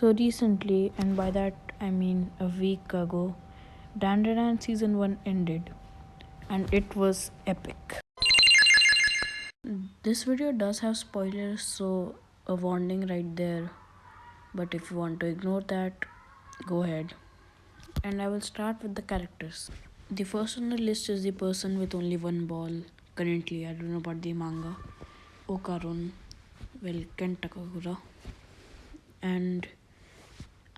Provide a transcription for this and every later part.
So recently, and by that I mean a week ago, Dandadan season 1 ended and it was epic. This video does have spoilers, so a warning right there. But if you want to ignore that, go ahead. And I will start with the characters. The first on the list is the person with only one ball. Currently, I don't know about the manga. Okarun, well, Ken Takakura. And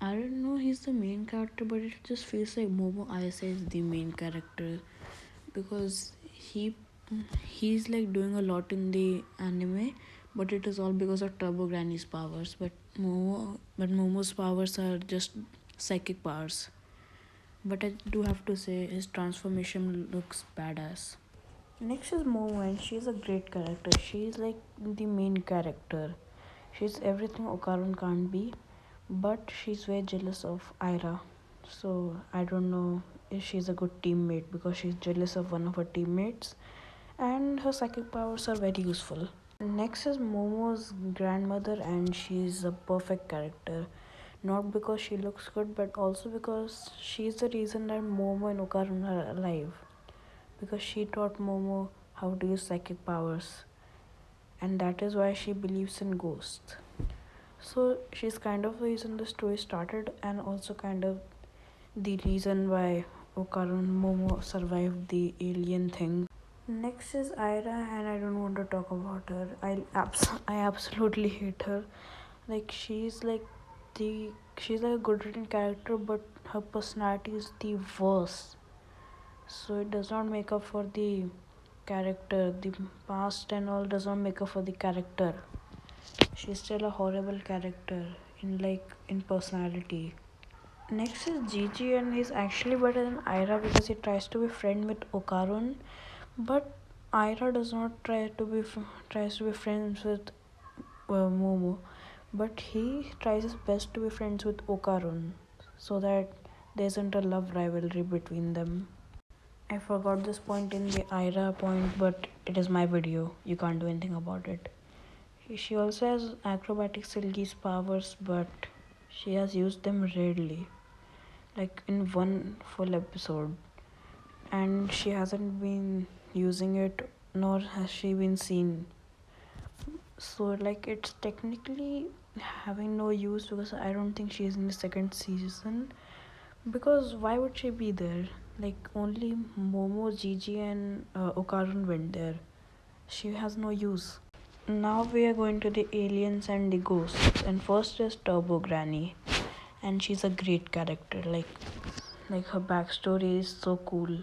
I don't know, he's the main character, but it just feels like Momo Ayase is the main character because he's like doing a lot in the anime, but it is all because of Turbo Granny's powers. Momo's powers are just psychic powers. But I do have to say his transformation looks badass. Next is Momo, and she's a great character. She's like the main character. She's everything Okarun can't be, but she's very jealous of Ira. So I don't know if she's a good teammate because she's jealous of one of her teammates, and her psychic powers are very useful. Next is Momo's grandmother, and she's a perfect character. Not because she looks good, but also because she's the reason that Momo and Okarun are alive. Because she taught Momo how to use psychic powers, and that is why she believes in ghosts. So she's kind of the reason the story started, and also kind of the reason why Okarun Momo survived the alien thing. Next is Ira, and I don't want to talk about her. I absolutely hate her. Like she's like a good written character, but her personality is the worst. So it does not make up for the character. The past and all does not make up for the character. She's still a horrible character in personality. Next is Gigi, and he's actually better than Ira because he tries to be friend with Okarun, but Ira does not tries to be friends with Momo, but he tries his best to be friends with Okarun, so that there isn't a love rivalry between them. I forgot this point in the Ira point, but it is my video. You can't do anything about it. She also has acrobatic Silgi's powers, but she has used them rarely, like in one full episode, and she hasn't been using it, nor has she been seen. So, like, it's technically having no use because I don't think she's in the second season. Because why would she be there? Like, only Momo, Gigi, and Okarun went there. She has no use. Now we are going to the aliens and the ghosts. And first is Turbo Granny. And she's a great character. Like her backstory is so cool.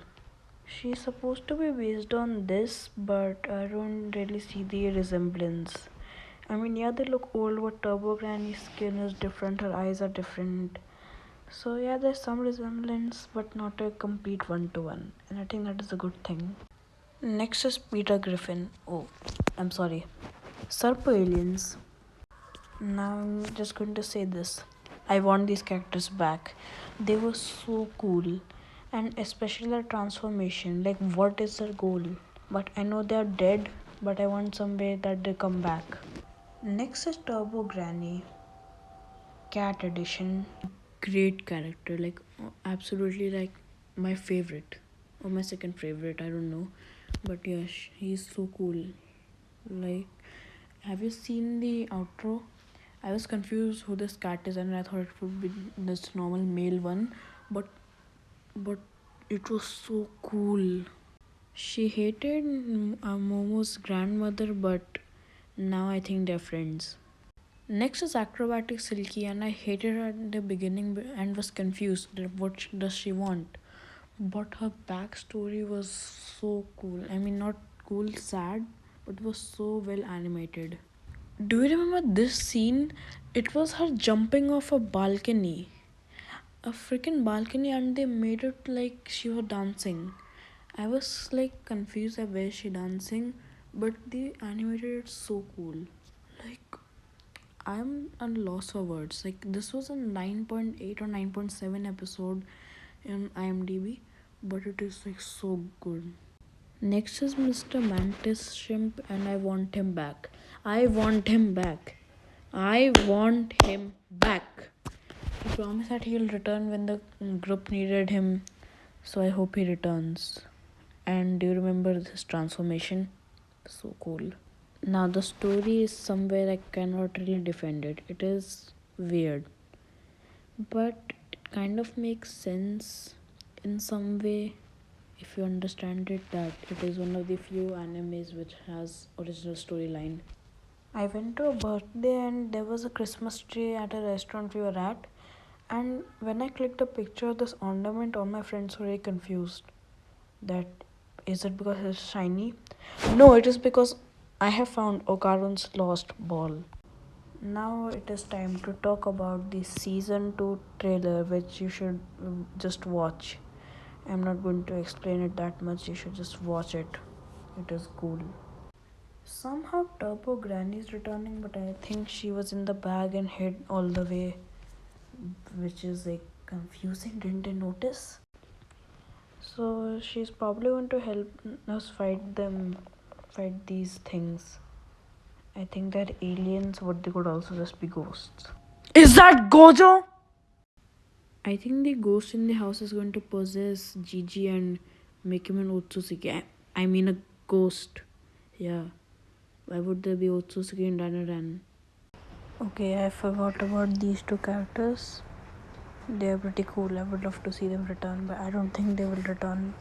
She's supposed to be based on this, but I don't really see the resemblance. I mean, yeah, they look old, but Turbo Granny's skin is different, her eyes are different. So, yeah, there's some resemblance, but not a complete one to one. And I think that is a good thing. Next is Peter Griffin. Oh, I'm sorry. Serpo aliens. Now I'm just going to say this. I want these characters back. They were so cool. And especially their transformation. Like, what is their goal? But I know they're dead, but I want some way that they come back. Next is Turbo Granny. Cat edition. Great character. Like, absolutely, like, my favorite. Or my second favorite. I don't know. But yeah, he's so cool. Like, have you seen the outro? I was confused who this cat is, and I thought it would be this normal male one, but it was so cool. She hated Momo's grandmother, but now I think they're friends. Next is acrobatic Silky, and I hated her at the beginning and was confused that what does she want. But her backstory was so cool. I mean, not cool, sad, but was so well animated. Do you remember this scene? It was her jumping off a balcony. A freaking balcony, and they made it like she was dancing. I was like confused at where she dancing, but they animated it so cool. Like, I'm at a loss for words. Like, this was a 9.8 or 9.7 episode in IMDb, but it is like so good. Next is Mr. Mantis Shrimp, and I want him back. I want him back. I want him back. promised that he'll return when the group needed him. So I hope he returns. And do you remember this transformation? So cool. Now the story is somewhere I cannot really defend it. It is weird, but it kind of makes sense in some way if you understand it, that it is one of the few animes which has original storyline. I went to a birthday and there was a Christmas tree at a restaurant we were at, and when I clicked a picture of this ornament, all my friends were very confused. That is it because it's shiny? No, it is because I have found Okarun's lost ball. Now it is time to talk about the season 2 trailer, which you should just watch. I'm not going to explain it that much, you should just watch it. It is cool. Somehow Turbo Granny is returning, but I think she was in the bag and hid all the way, which is like confusing. Didn't I notice? So she's probably going to help us fight these things. I think they're aliens, but they could also just be ghosts. Is that Gojo? I think the ghost in the house is going to possess Gigi and make him an Otsusuke. I mean a ghost. Yeah. Why would there be Otsusuke in Dandadan? Okay, I forgot about these two characters. They are pretty cool. I would love to see them return, but I don't think they will return.